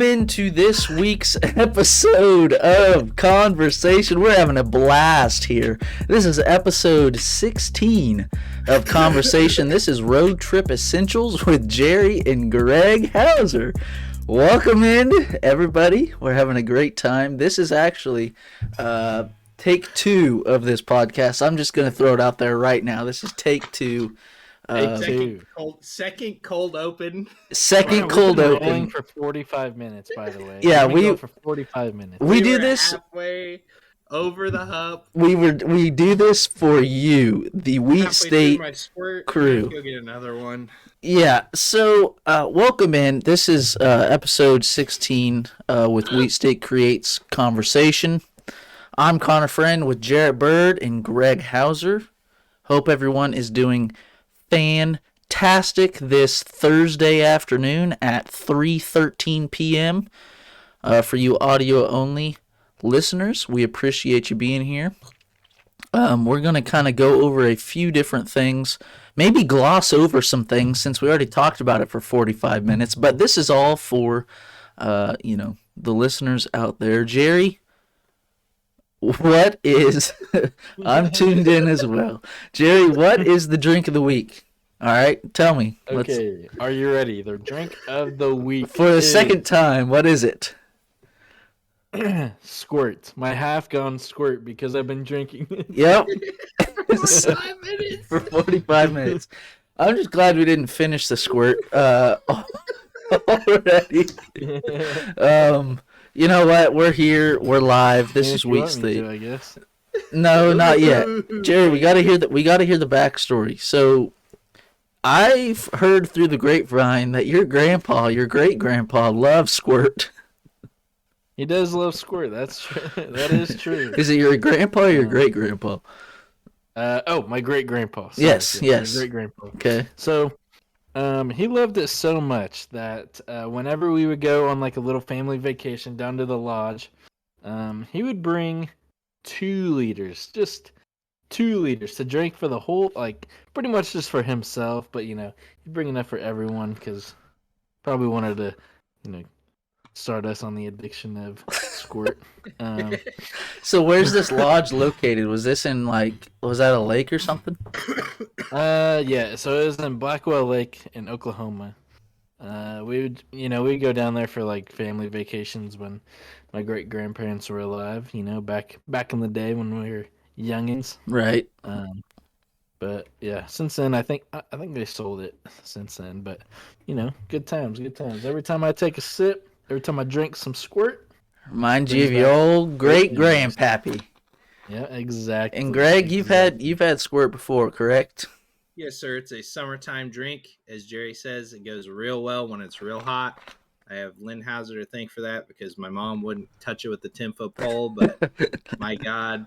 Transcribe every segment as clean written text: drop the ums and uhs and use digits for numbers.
into this week's episode of CONverstion. We're having a blast here. This is episode 16 of CONverstion. This is Road Trip Essentials with Jerry and Greg Hauser. Welcome in, everybody. We're having a great time. This is actually take two of this podcast. I'm just going to throw it out there right now. This is take two. Second cold open. Second cold open for 45 minutes. By the way, yeah, we go for 45 minutes. We do this halfway over the hump. We do this for you, the Wheat State crew. Go get another one. Yeah. So, welcome in. This is episode 16 with Wheat State Creates Conversation. I'm Connor Friend with Jarrett Bird and Greg Hauser. Hope everyone is doing fantastic this Thursday afternoon at 3:13 p.m. For you audio only listeners, we appreciate you being here. We're going to kind of go over a few different things, maybe gloss over some things since we already talked about it for 45 minutes, but this is all for the listeners out there. Jerry, what is I'm tuned in as well. Jerry, what is the drink of the week? All right, tell me. Okay, are you ready? The drink of the week for the second time. What is it? Squirt. My half-gallon squirt because I've been drinking it. Yep. 45 minutes. For 45 minutes. I'm just glad we didn't finish the squirt already. You know what? We're here. We're live. This is Wheat State. I guess. No, not yet. Jerry, we gotta hear that. We gotta hear the backstory. So, I've heard through the grapevine that your great grandpa, loves squirt. He does love squirt. That's true. That is true. Is it your grandpa or your great grandpa? My great grandpa. Yes. Great grandpa. Okay. So, he loved it so much that whenever we would go on like a little family vacation down to the lodge, he would bring 2 liters, just 2 liters to drink for the whole, like pretty much just for himself, but he'd bring enough for everyone because probably wanted to, start us on the addiction of squirt. So where's this lodge located? Was this in was that a lake or something? Yeah, so it was in Blackwell Lake in Oklahoma. We'd go down there for like family vacations when my great grandparents were alive, back in the day when we were youngins. Right. But yeah, since then I think they sold it since then, but good times. Every time I take a sip, every time I drink some squirt, reminds you of your old great grandpappy. Yeah, exactly. And Greg, you've had squirt before, correct? Yes, sir. It's a summertime drink. As Jerry says, it goes real well when it's real hot. I have Lynn Hauser to thank for that because my mom wouldn't touch it with the 10-foot pole. But my God,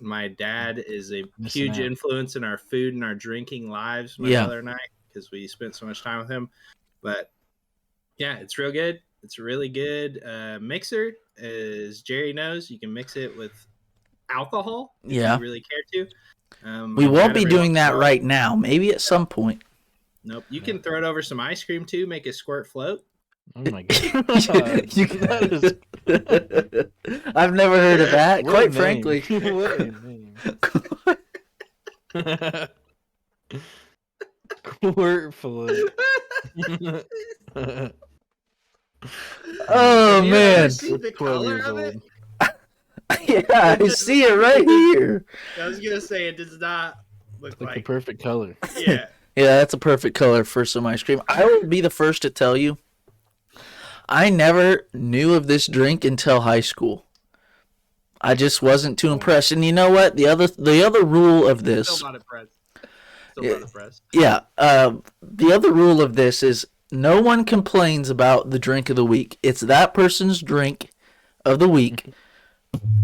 my dad is a huge influence in our food and our drinking lives, my mother and I, because we spent so much time with him. But yeah, it's real good. It's a really good mixer. As Jerry knows, you can mix it with alcohol if you really care to. We won't be doing that right now. Maybe at some point. Nope. You can throw it over some ice cream too. Make a squirt float. Oh my God! I've never heard of that. Quite frankly. What a name. Squirt float. Oh man! See the color of it? Yeah, I see it right here. I was gonna say it does not look like the perfect color. Yeah. Yeah, that's a perfect color for some ice cream. I will be the first to tell you, I never knew of this drink until high school. I just wasn't too impressed. And you know what? The other rule of this. Still not impressed. Yeah. The other rule of this is no one complains about the drink of the week. It's that person's drink of the week.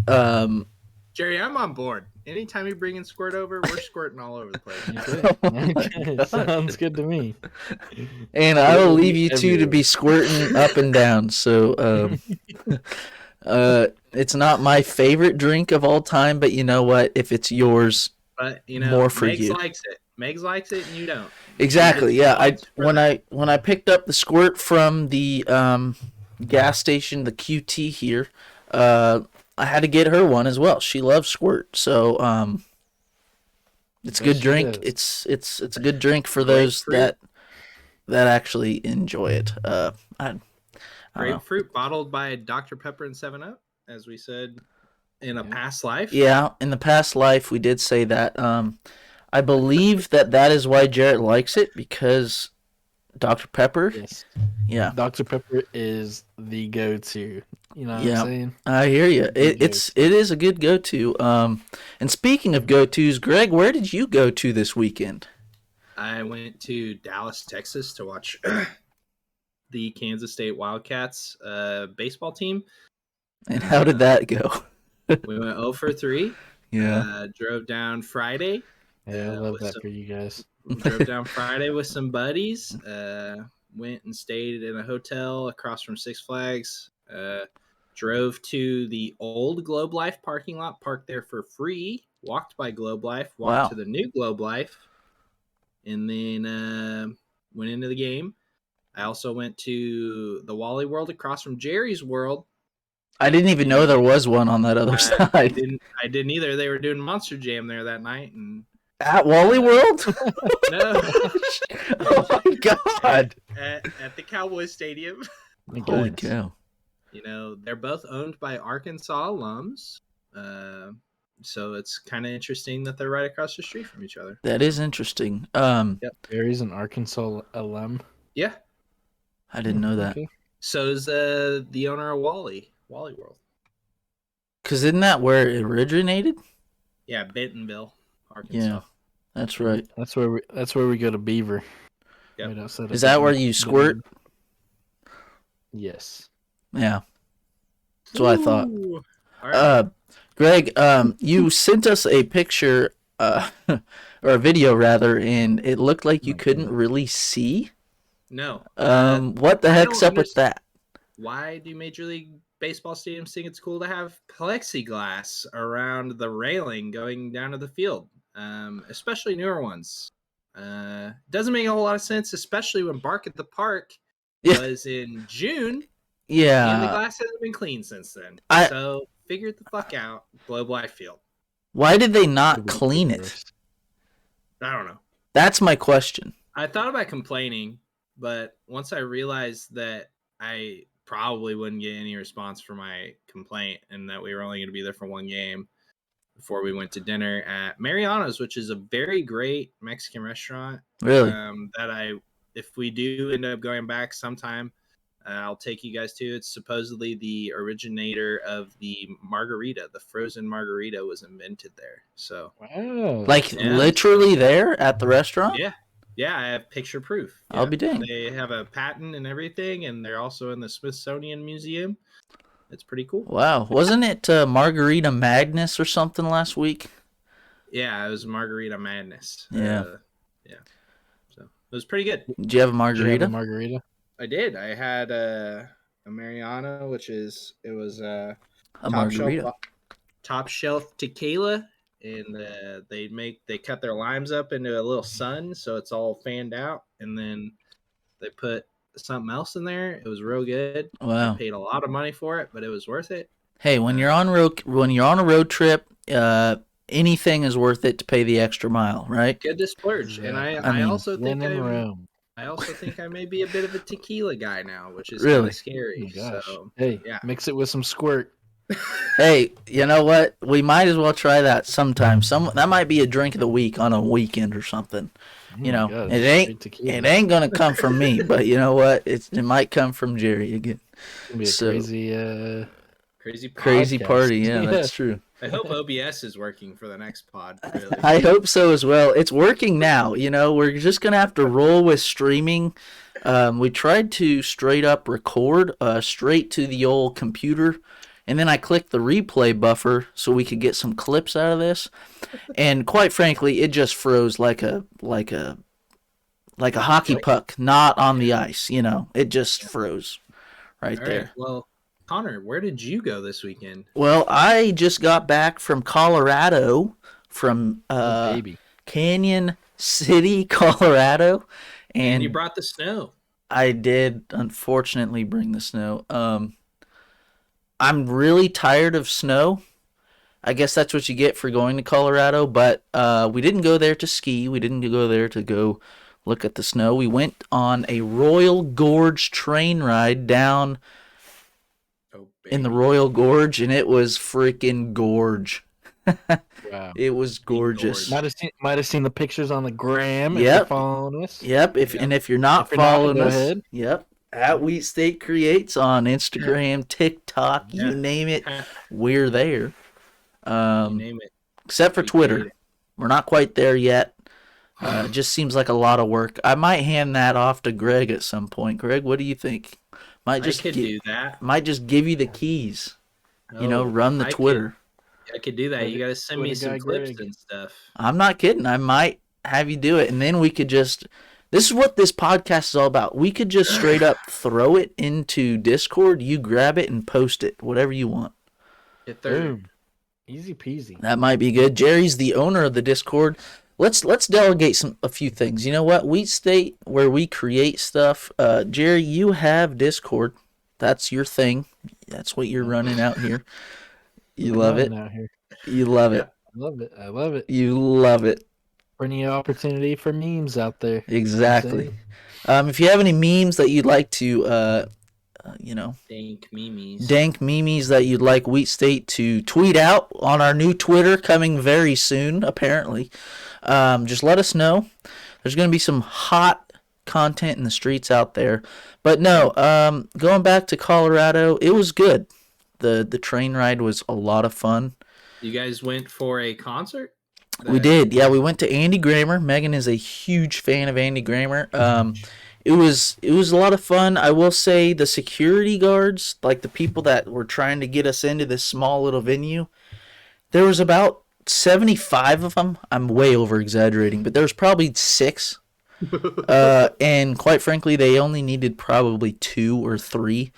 Jerry, I'm on board. Anytime you bring in squirt over, we're squirting all over the place. Okay. Sounds good to me. And I will leave you two to be squirting up and down. So, it's not my favorite drink of all time, but you know what? If it's yours, but more for Megs you. likes it. Megs likes it, and you don't. Exactly. Yeah. When I picked up the squirt from the gas station, the QT here, I had to get her one as well. She loves Squirt, so it's a Yes, good she drink. does. It's a good drink for those Grapefruit. that actually enjoy it. I don't know. Grapefruit bottled by Dr. Pepper and 7 Up, as we said in a Yeah. past life. Yeah, in the past life we did say that. I believe that is why Jarrett likes it because Dr. Pepper. Yes. Yeah, Dr. Pepper is the go-to. You know what I'm yeah, saying? I hear you. The It is a good go to. And speaking of go tos, Greg, where did you go to this weekend? I went to Dallas, Texas to watch the Kansas State Wildcats baseball team. And how did that go? We went 0 for 3. Yeah, Drove down Friday. Yeah, I love with that some- for you guys. Drove down Friday with some buddies. Went and stayed in a hotel across from Six Flags. Drove to the old Globe Life parking lot, parked there for free. Walked by Globe Life, walked Wow. to the new Globe Life, and then went into the game. I also went to the Wally World across from Jerry's World. I didn't even know there was one on that other I side. didn't either. They were doing Monster Jam there that night, and At Wally World? no, Oh my god! at the Cowboys Stadium. My Holy goodness. cow! You know, they're both owned by Arkansas alums. So it's kind of interesting that they're right across the street from each other. That is interesting. Barry's an Arkansas alum. Yeah. I didn't know that. Okay. So is the owner of Wally World. Cause isn't that where it originated? Yeah, Bentonville, Arkansas. Yeah, that's right. That's where we go to Beaver. Yep. Right outside of Is that where Benton- you squirt? Yes. Yeah, that's what I thought. Ooh. All right. Greg, you sent us a picture, or a video rather, and it looked like you couldn't really see. No. What the I heck's don't up with that? Why do Major League Baseball stadiums think it's cool to have plexiglass around the railing going down to the field, especially newer ones? Doesn't make a whole lot of sense, especially when Bark at the Park Yeah. was in June, and the Yeah. glass hasn't been cleaned since then. I- So figure it the fuck out, Globe Life Field. Why did they not clean it? I don't know. That's my question. I thought about complaining, but once I realized that I probably wouldn't get any response for my complaint and that we were only going to be there for one game before we went to dinner at Mariano's, which is a very great Mexican restaurant. Really? That if we do end up going back sometime, I'll take you guys to. It's supposedly the originator of the margarita. The frozen margarita was invented there. So, Wow. Like Yeah. literally there at the restaurant? yeah, I have picture proof. I'll be dang. They have a patent and everything, and they're also in the Smithsonian Museum. It's pretty cool. Wow. Wasn't it Margarita Magnus or something last week? Yeah, it was Margarita Madness. Yeah. Yeah. So it was pretty good. Did you have a Did you have margarita? a margarita? I did. I had a Mariano, it was A margarita. top shelf tequila, and they cut their limes up into a little sun, so it's all fanned out, and then they put something else in there. It was real good. Wow. I paid a lot of money for it, but it was worth it. Hey, when you're on a road trip, anything is worth it to pay the extra mile, right? Good to splurge, and I I mean, also think When in Rome. I also think I may be a bit of a tequila guy now, which is Really? kind of Oh scary. my gosh. So Hey, yeah. mix it with some squirt. Hey, you know what? We might as well try that sometime. That might be a drink of the week on a weekend or something. Oh You my know, God, it ain't- straight tequila. It ain't gonna come from me, but you know what? It might come from Jerry again. It's gonna be a so- Crazy. Crazy Podcast. party, yeah, Yeah. that's true. I hope OBS is working for the next pod. Really. I hope so as well. It's working now. You know, we're just gonna have to roll with streaming. We tried to straight up record straight to the old computer, and then I clicked the replay buffer so we could get some clips out of this. And quite frankly, it just froze like a hockey puck, not on the ice. You know, it just froze right All there. right. Well, Connor, where did you go this weekend? Well, I just got back from Colorado, from baby. Canyon City, Colorado, And and you brought the snow. I did unfortunately bring the snow. I'm really tired of snow. I guess that's what you get for going to Colorado, but we didn't go there to ski. We didn't go there to go look at the snow. We went on a Royal Gorge train ride down Oh, in the baby. Royal Gorge, and it was freaking gorge. Wow. It was gorgeous. Gorge. Might have seen the pictures on the gram if you're Yep. following us. Yep. Yep. And if you're not If you're not, following go us, ahead. yep. At Wheat State Creates on Instagram, TikTok, Yeah. you name it, You we're there. name it. Except for We Twitter. create it. We're not quite there yet. It just seems like a lot of work. I might hand that off to Greg at some point. Greg, what do you think? I could do that. Might just give you the keys. Oh, Run the I Twitter. could do that. You got to send me Twitter some guy clips Greg. and stuff. I'm not kidding. I might have you do it, and then we could just. This is what this podcast is all about. We could just straight up throw it into Discord. You grab it and post it, whatever you want. Hit third. Boom. Easy peasy. That might be good. Jerry's the owner of the Discord. Let's delegate a few things. You know what? Wheat State, where we create stuff. Jerry, you have Discord. That's your thing. That's what you're running out here. You love it. Out here. You love it. I love it. I love it. You love it. Plenty of opportunity for memes out there. Exactly. If you have any memes that you'd like to, Dank memes. dank memes that you'd like Wheat State to tweet out on our new Twitter coming very soon, apparently, just let us know. There's going to be some hot content in the streets out there. But no, going back to Colorado, it was good. The train ride was a lot of fun. You guys went for a concert? We did. Yeah, we went to Andy Grammer. Megan is a huge fan of Andy Grammer. It was a lot of fun. I will say the security guards, like the people that were trying to get us into this small little venue, there was about 75 of them. I'm way over exaggerating, but there was probably 6. And quite frankly, they only needed probably 2 or 3.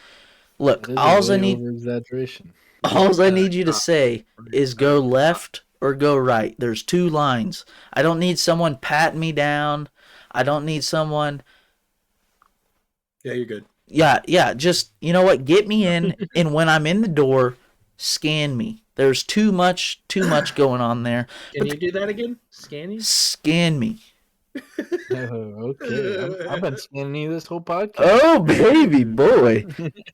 Look, all I need Exaggeration. all I need you to say is go left or go right. There's 2 lines. I don't need someone patting me down. I don't need someone. Yeah, you're good. Yeah. Just, you know what? Get me in, and when I'm in the door, scan me. There's too much going on there. Can you do that again? Scanning? Scan me. Oh, okay. I've been scanning you this whole podcast. Oh, baby boy.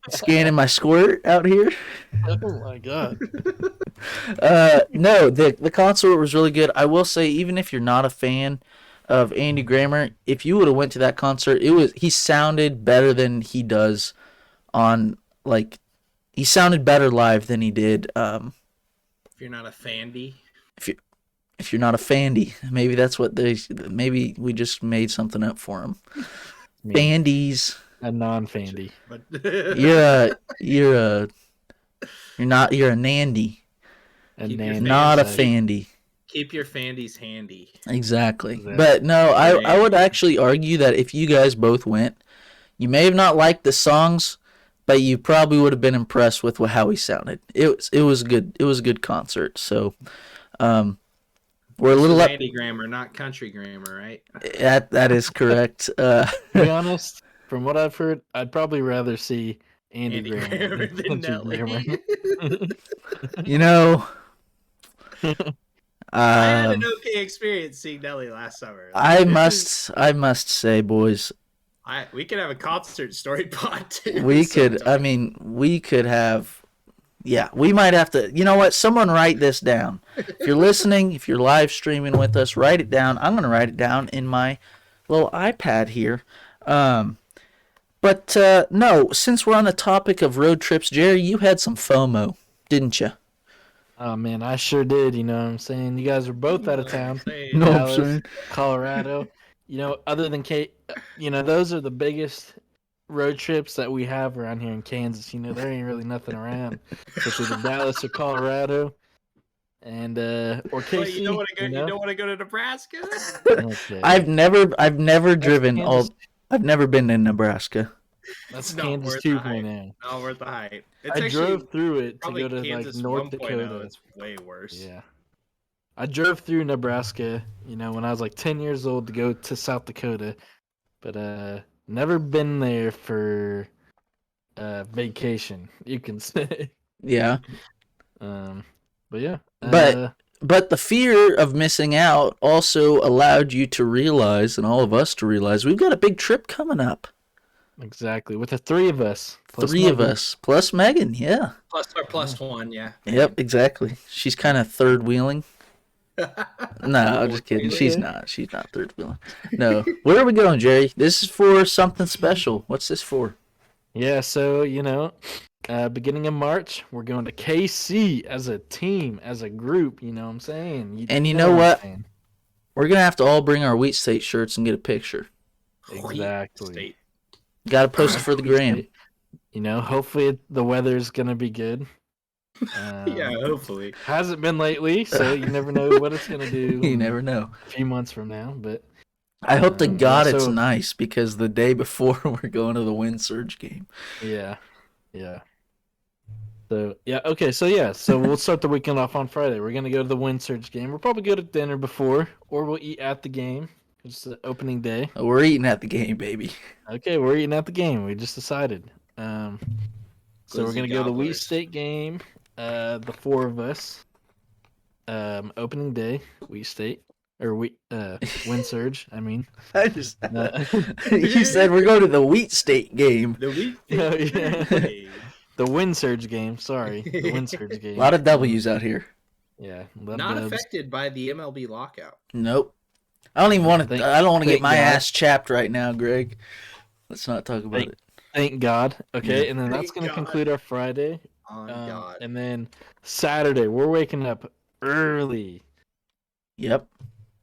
Scanning my squirt out here. Oh my god. No, the concert was really good. I will say, even if you're not a fan of Andy Grammer, if you would have went to that concert, he sounded better than he does on, like, he sounded better live than he did. If you're not a fandy. If you're not a fandy, maybe that's what maybe we just made something up for him. Fandies. A non-fandy. But You're a nandy, Keep your not a fans fandy. keep your fandies handy. Exactly. Exactly. But no, I would actually argue that if you guys both went, you may have not liked the songs, but you probably would have been impressed with how he sounded. It was good. It was a good concert. So, we're a little up. Andy Grammer, not country grammar, right? That is correct. To be honest, from what I've heard, I'd probably rather see Andy Grammer than Country Nelly. Grammer. You know, I had an okay experience seeing Nelly last summer. I must say, boys, We could have a concert story pod too. we could. I mean, we could have. Yeah, we might have to. You know what? Someone write this down. If you're listening, if you're live streaming with us, write it down. I'm going to write it down in my little iPad here. But no, since we're on the topic of road trips, Jerry, you had some FOMO, didn't you? Oh man, I sure did. You know what I'm saying? You guys were both out of town. No, I'm Dallas, saying. Colorado. You know, other than those are the biggest road trips that we have around here in Kansas. You know, there ain't really nothing around. It's either Dallas or Colorado. And or KC. Well, you don't want to go. You don't want to go to Nebraska. Okay. I've never driven Kansas. I've never been in Nebraska. That's not Kansas worth the 2.0. Not worth the hype. It's I actually drove through it to probably go to like Kansas North 1.0. Dakota. It's way worse. Yeah. I drove through Nebraska, when I was like 10 years old to go to South Dakota. But never been there for vacation, you can say. Yeah. But yeah. But the fear of missing out also allowed you to realize, and all of us to realize, we've got a big trip coming up. Exactly. With the three of us. Three of us. Plus Megan, yeah. Plus one, yeah. Yep, exactly. She's kind of third wheeling. No, I'm just kidding. She's not. She's not third wheeling. No. Where are we going, Jerry? This is for something special. What's this for? Yeah, so, beginning of March, we're going to KC as a team, as a group, you know what I'm saying? And you know what? We're going to have to all bring our Wheat State shirts and get a picture. Exactly. Got to post it for the gram. Hopefully the weather's going to be good. Yeah, hopefully. Hasn't been lately, so you never know what it's going to do. You never know. A few months from now, but... I hope to God it's nice, because the day before we're going to the Wind Surge game. Yeah. So we'll start the weekend off on Friday. We're going to go to the Wind Surge game. We'll probably go to dinner before, or we'll eat at the game. It's the opening day. We're eating at the game, baby. Okay, we're eating at the game. We just decided. So we're going to go to the Wheat State game, the four of us. Opening day, Wheat State. Or Wind Surge, I mean. You said we're going to the Wheat State game. The Wheat State game. The Wind Surge game, sorry. The Wind Surge game. A lot of W's out here. Yeah. Not affected by the MLB lockout. Nope. I don't even want to. I don't want to get my ass chapped right now, Greg. Let's not talk about it. Thank God. Okay, and then that's going to conclude our Friday. On God. And then Saturday, we're waking up early. Yep.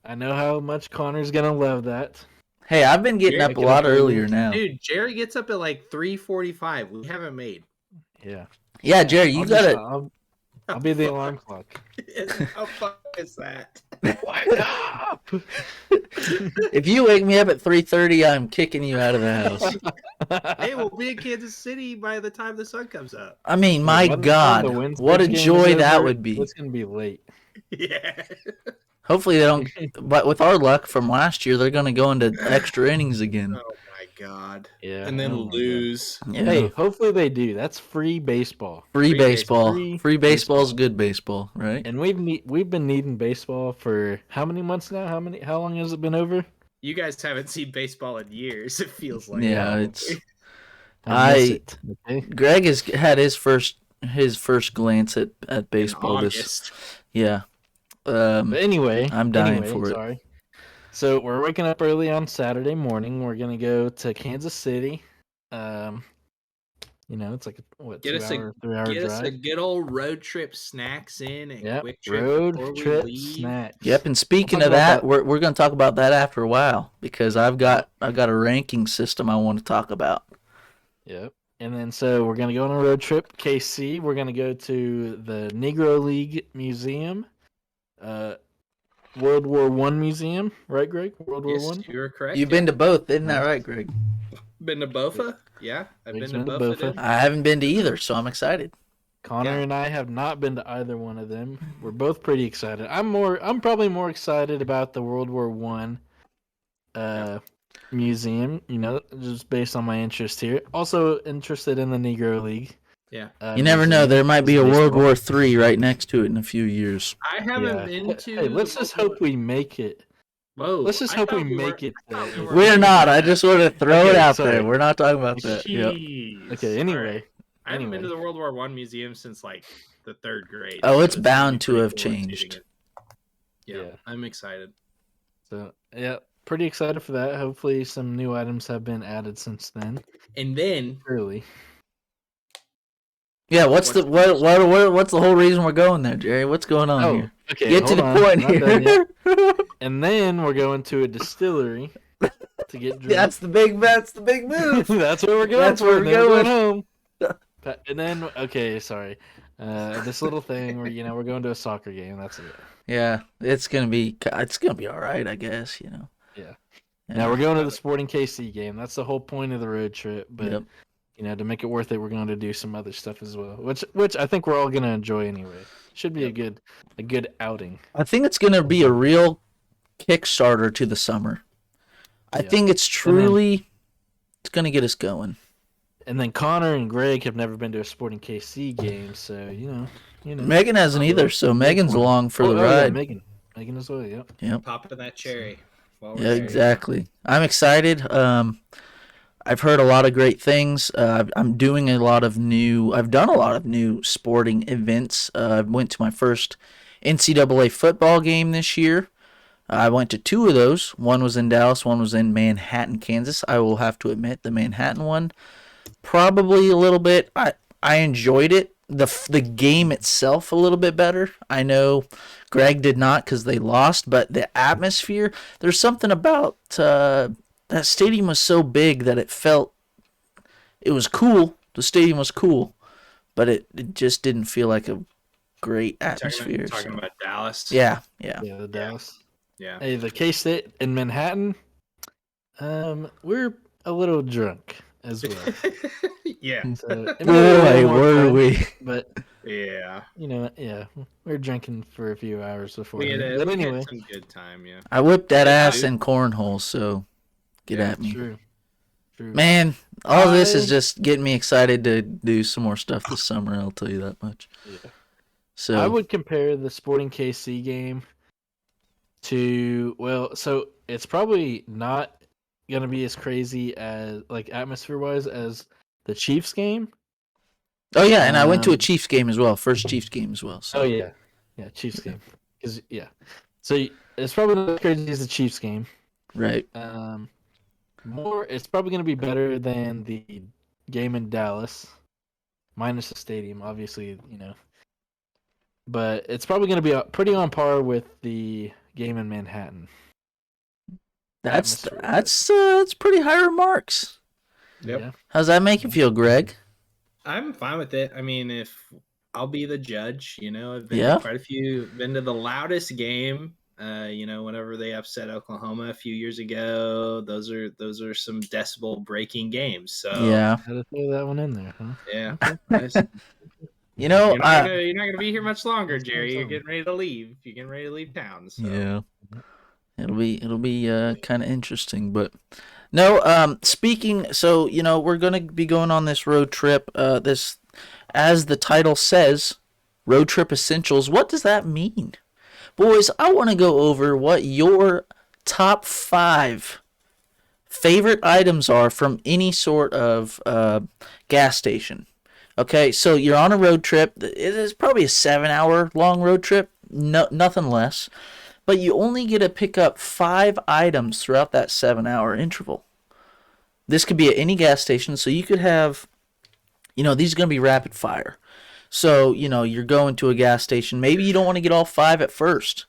I know how much Connor's going to love that. Hey, I've been getting up a lot earlier now. Dude, Jerry gets up at like 3:45. We haven't made. Yeah. Yeah, Jerry, you got to... I'll be the alarm clock. How fuck is that? Wake up! If you wake me up at 3:30, I'm kicking you out of the house. Hey, we'll be in Kansas City by the time the sun comes up. I mean, my God, what a joy that would be. It's going to be late. Yeah. Hopefully they don't, but with our luck from last year, they're going to go into extra innings again. Oh my God. Yeah. And then lose. Yeah. Hey, hopefully they do. That's free baseball. Free baseball. Free baseball's good baseball, right? And we've been needing baseball for how many months now? How long has it been over? You guys haven't seen baseball in years, it feels like. Yeah, it's Okay. Greg has had his first glance at baseball August. Yeah. But anyway, I'm dying for it. Sorry. So we're waking up early on Saturday morning. We're gonna go to Kansas City. It's like a 3 hour drive. Get us a good old road trip snacks in and quick trip road trip snacks. Yep. And speaking of that, we're going to talk about that after a while, because I've got a ranking system I want to talk about. Yep. And then so we're gonna go on a road trip. KC. We're gonna go to the Negro League Museum. World War I Museum, right, Greg? World War I? You're correct. You've been to both, isn't that right, Greg? Been to Bofa? Yeah, I've been to Bofa. I haven't been to either, so I'm excited. Connor and I have not been to either one of them. We're both pretty excited. I'm probably more excited about the World War I museum, just based on my interest here. Also interested in the Negro League. Yeah. You never know. There might be a World War III right next to it in a few years. I haven't been to... Hey, let's just hope we make it. Whoa. Let's just hope we make it. We're not. I just want to throw it out there. We're not talking about that. Yep. Okay, anyway. I haven't been to the World War I museum since like the 3rd grade. Oh, it's bound to have changed. Yeah, I'm excited. So, yeah, pretty excited for that. Hopefully some new items have been added since then. And then... Early. Yeah, what's the whole reason we're going there, Jerry? What's going on here? Okay, get to the point here. And then we're going to a distillery to get drunk. That's the big move. That's where we're going. That's where we're going home. And then this little thing where we're going to a soccer game. That's it. Yeah, it's gonna be all right, I guess. Yeah. Now we're going to the Sporting KC game. That's the whole point of the road trip. But to make it worth it, we're going to do some other stuff as well, which I think we're all going to enjoy anyway. Should be a good outing. I think it's going to be a real Kickstarter to the summer. I think it's truly gonna get us going. And then Connor and Greg have never been to a Sporting KC game, so you know. Megan hasn't either, so Megan's along for the Yeah, ride. Megan as well. Yep. Yep. Popping that cherry. While we're Yeah, there, exactly. I'm excited. I've heard a lot of great things. I'm doing a lot of new. I've done a lot of new sporting events. I went to my first NCAA football game this year. I went to two of those. One was in Dallas. One was in Manhattan, Kansas. I will have to admit, the Manhattan one probably a little bit. I enjoyed it. The game itself a little bit better. I know Greg did not because they lost, but the atmosphere. There's something about that stadium was so big that it was cool. The stadium was cool, but it just didn't feel like a great atmosphere. Talking about Dallas. Yeah. Yeah, the Dallas. Yeah. Hey, the K-State in Manhattan. We're a little drunk as well. Yeah. So it made it a Boy, little more were fun, we. But Yeah. yeah, we're drinking for a few hours before. We had But anyway, some good time, yeah. I whipped that Yeah, ass dude. in cornhole, so get Yeah, at me. true. Man, all this is I- just getting me excited to do some more stuff this summer, I'll tell you that much. Yeah. So I would compare the Sporting KC game to so it's probably not gonna be as crazy as like atmosphere wise as the Chiefs game. Oh yeah, and I went to a Um, Chiefs game as well, first Chiefs game as well. So Oh yeah, Chiefs game. So it's probably not as crazy as the Chiefs game. right. It's probably gonna be better than the game in Dallas, minus the stadium, obviously, But it's probably gonna be pretty on par with the game in Manhattan. That's atmosphere-wise. that's pretty high remarks. Yep. Yeah. How's that make you feel, Greg? I'm fine with it. I mean, if I'll be the judge, I've been Yeah. to quite a few, been to the loudest game, whenever they upset Oklahoma a few years ago. Those are some decibel breaking games. So Yeah. Had to throw that one in there, huh? yeah. You know, You're not gonna be here much longer, Jerry. You're getting ready to leave. You're getting ready to leave town. So yeah. It'll be kind of interesting, but no, speaking, so we're going to be going on this road trip, this, as the title says, road trip essentials. What does that mean? Boys, I want to go over what your top 5 favorite items are from any sort of gas station. Okay, so you're on a road trip. It is probably a 7-hour long road trip, no, nothing less. But you only get to pick up 5 items throughout that 7-hour interval. This could be at any gas station, so you could have, these are going to be rapid fire. So, you're going to a gas station. Maybe you don't want to get all 5 at first.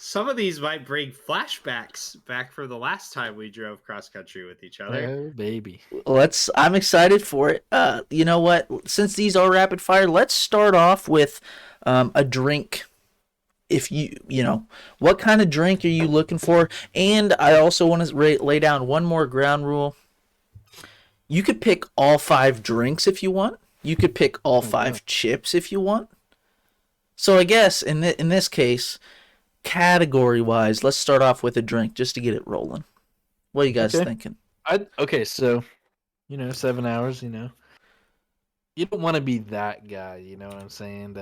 some of these might bring flashbacks back for the last time we drove cross country with each other. Oh baby. I'm excited for it. You know what? Since these are rapid fire, let's start off with a drink. If what kind of drink are you looking for? And I also want to lay down one more ground rule. You could pick all 5 drinks if you want. You could pick all 5 chips if you want. So I guess in this case, category-wise, let's start off with a drink just to get it rolling. What are you guys thinking? So 7 hours. You don't want to be that guy. You know what I'm saying?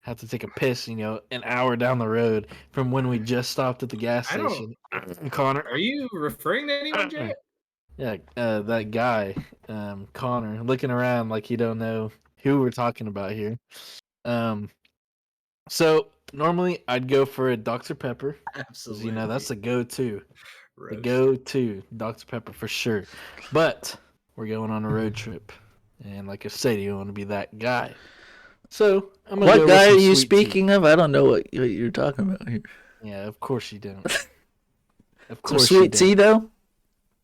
Have to take a piss. An hour down the road from when we just stopped at the gas station. Connor, Are you referring to anyone, Jay? yeah, that guy, Connor, looking around like he don't know who we're talking about here. So normally I'd go for a Dr. Pepper. 'Cause, Absolutely. that's the go-to. The Roast. go-to Dr. Pepper for sure. But we're going on a road trip, and like I said, you don't want to be that guy. So I'm gonna go What with guy some are you sweet speaking of? I don't know what you're talking about here. tea. Yeah, of course you don't. Of Some course sweet tea, though?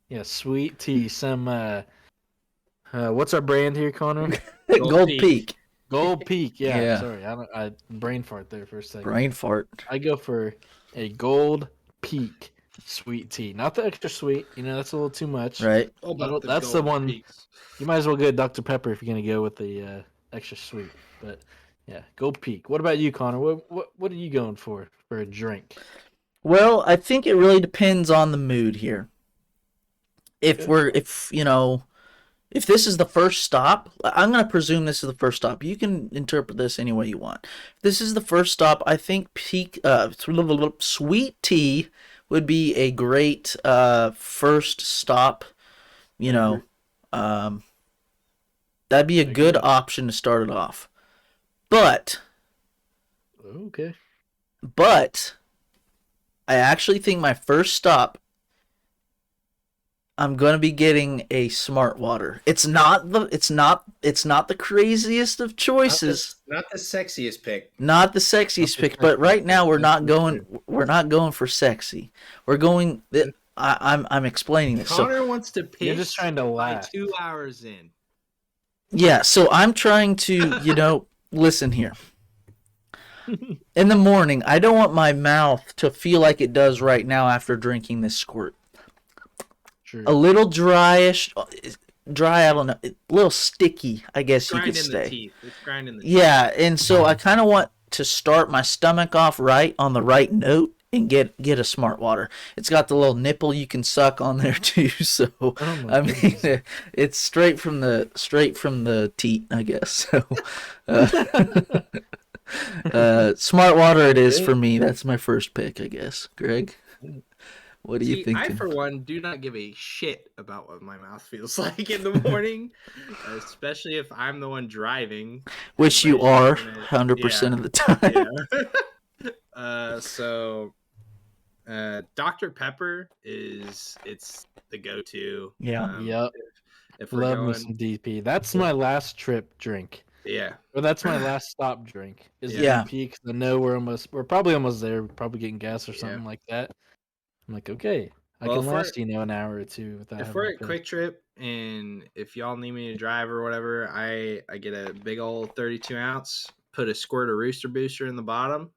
Yeah, sweet tea. Some what's our brand here, Connor? Gold Peak. Gold Peak. Yeah. Yeah. Sorry, I brain fart there for a second. Brain fart. I go for a Gold Peak sweet tea, not the extra sweet. That's a little too much. Right. That's the one. You might as well get Dr. Pepper if you're gonna go with the extra sweet. But yeah, Gold Peak. What about you, Connor? What are you going for a drink? Well, I think it really depends on the mood here. if you know, if this is the first stop, I'm gonna presume this is the first stop. You can interpret this any way you want. If this is the first stop, I think sweet tea would be a great first stop. You know, um, that'd be a good option to start it off. But Okay. I actually think my first stop, I'm gonna be getting a smart water. It's not the craziest of choices. Not the sexiest pick. Not the sexiest pick, but right now we're not going for sexy. We're going. I'm explaining this. Connor wants to pick. You're just trying to laugh. 2 hours in. Yeah, so I'm trying to, listen here. In the morning, I don't want my mouth to feel like it does right now after drinking this squirt. True. A little dryish, I don't know, a little sticky, I guess you could The say. teeth. It's grinding the teeth. Yeah, and so I kind of want to start my stomach off right on the right note and get a smart water. It's got the little nipple you can suck on there too, so I mean it's straight from the teat, I guess. So smart water it is for me. That's my first pick, I guess. Greg, what do you think? I, for one, do not give a shit about what my mouth feels like in the morning, especially if I'm the one driving. Which you are 100% of the time. Yeah. So Dr. Pepper it's the go-to. Yeah. Yep. If we're Love going, me some DP. That's my last trip drink. yeah. Or that's my last stop drink. Is Yeah. DP, because I know we're probably almost there. We're probably getting gas or something like that. I'm like, okay, I can last an hour or two without. If we're at Quick Trip and if y'all need me to drive or whatever, I get a big old 32 ounce, put a squirt of Rooster Booster in the bottom.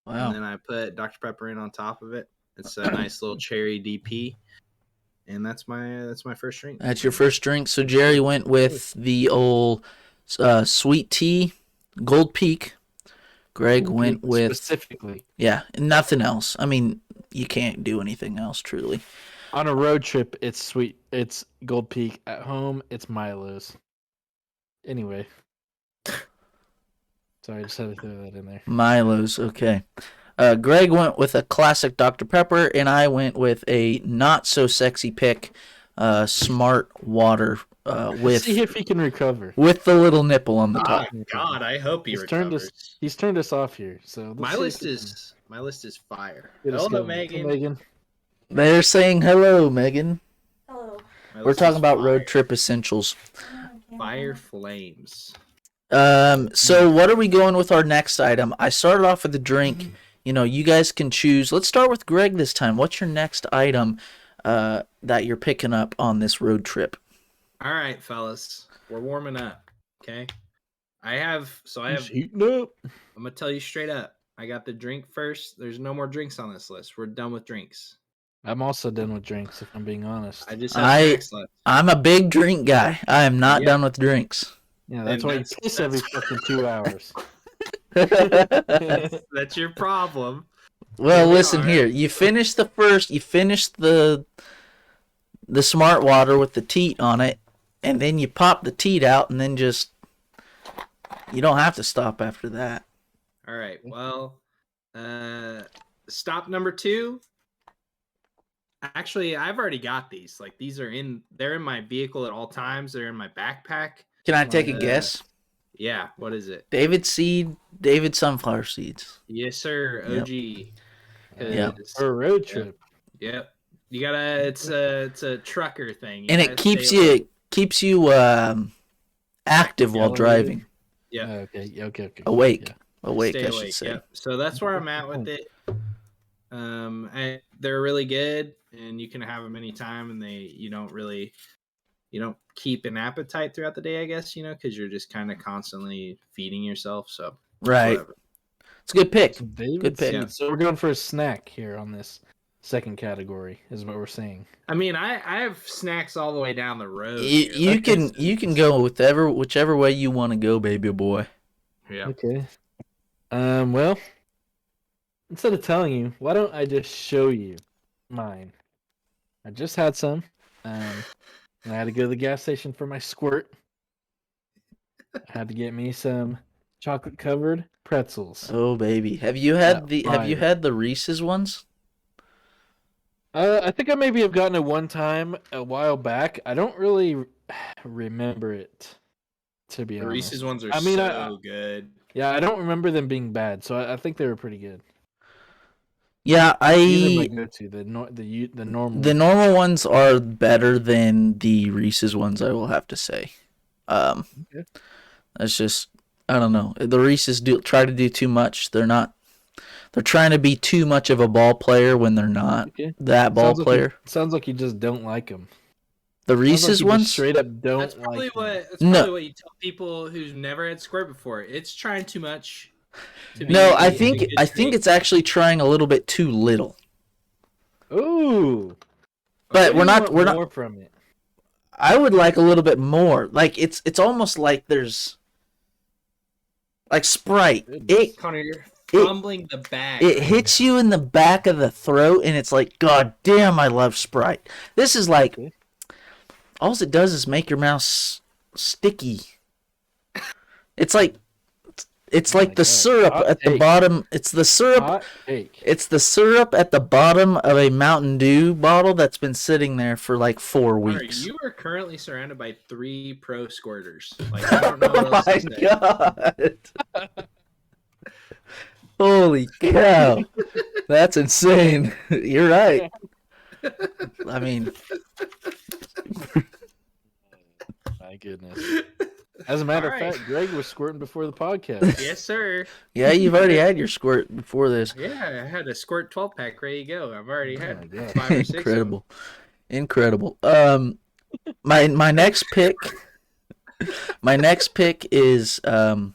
Wow. And then I put Dr. Pepper in on top of it. It's a nice little cherry DP. And that's my first drink. That's your first drink. So Jerry went with the old sweet tea, Gold Peak. Greg went with specifically. Yeah, nothing else. I mean, you can't do anything else, truly. On a road trip, it's sweet. It's Gold Peak. At home, it's Milo's. Anyway. Sorry, I just had to throw that in there. Milo's, okay. Greg went with a classic Dr. Pepper, and I went with a not-so-sexy pick, Smart Water. See if he can recover. With the little nipple on the top. Oh, God, I hope he recovers. He's turned us off here. So my list is fire. Hello, Megan. They're saying hello, Megan. Hello. We're talking about road trip essentials. Fire flames. So what are we going with our next item? I started off with a drink. You guys can choose. Let's start with Greg this time. What's your next item that you're picking up on this road trip? All right, fellas, we're warming up. Okay, I have heating up. I'm gonna tell you straight up. I got the drink first. There's no more drinks on this list. We're done with drinks. I'm also done with drinks, if I'm being honest. I just have snacks left. I'm a big drink guy. I am not done with drinks. Yeah, that's why you piss every fucking 2 hours. That's your problem. Well, listen here. You finish the smart water with the teat on it, and then you pop the teat out, and then you don't have to stop after that. All right. Well, stop number 2. Actually, I've already got these. Like they're in my vehicle at all times. They're in my backpack. Can I take a guess? Yeah. What is it? David sunflower seeds. Yes, sir. OG. Yep. For a road trip. Yep. You gotta. It's a trucker thing. And it keeps you active while driving. Yeah. Okay. Awake. Yeah. Awake, Stay I awake. should say. Yep. So that's where I'm at with it. They're really good, and you can have them anytime, and you don't keep an appetite throughout the day, I guess, because you're just kind of constantly feeding yourself. So right. Whatever. It's a good pick. Good pick. Yeah. So we're going for a snack here on this second category, is what we're saying. I mean, I have snacks all the way down the road. You can go whichever way you want to go, baby boy. Yeah. Okay. Well, instead of telling you, why don't I just show you mine? I just had some. I had to go to the gas station for my squirt. I had to get me some chocolate covered pretzels. Oh baby, have you had Fire. the Reese's ones? I think I maybe have gotten it one time a while back. I don't really remember it, to be The honest. Reese's ones are I mean, so good. Yeah, I don't remember them being bad, so I think they were pretty good. Yeah, These are my I go-to, the normal. the normal ones are better than the Reese's ones. I will have to say. Okay. That's just I don't know. The Reese's try to do too much. They're trying to be too much of a ball player when they're not Okay. that ball player. Sounds like you just don't like them. The Sounds like Reese's you ones. just straight up don't That's probably like them. that's No. probably what you tell people who's never had squirt before. It's trying too much. To be No, a I good think treat. it's actually trying a little bit too little. Ooh. But What do you we're want not. more from it. I would like a little bit more. Like it's almost like there's like Sprite. Goodness. Connor, you're fumbling the bag. It hits you in the back of the throat, and it's like, God damn, I love Sprite. This is like, Okay. all it does is make your mouth sticky. It's like Oh my the God. syrup Hot at the take. bottom. It's the syrup. Hot take. It's the syrup at the bottom of a Mountain Dew bottle that's been sitting there for like 4 Connor, weeks. you are currently surrounded by 3 pro squirters. Like I don't know Oh what else my to say. God! Holy cow! That's insane. You're right. I mean, My goodness. As a matter of All right. fact, Greg was squirting before the podcast. Yes, sir. yeah, you've already had your squirt before this. Yeah, I had a squirt 12-pack ready to go. I've already Oh my had God. 5 or 6 of them. Incredible. My next pick is I'm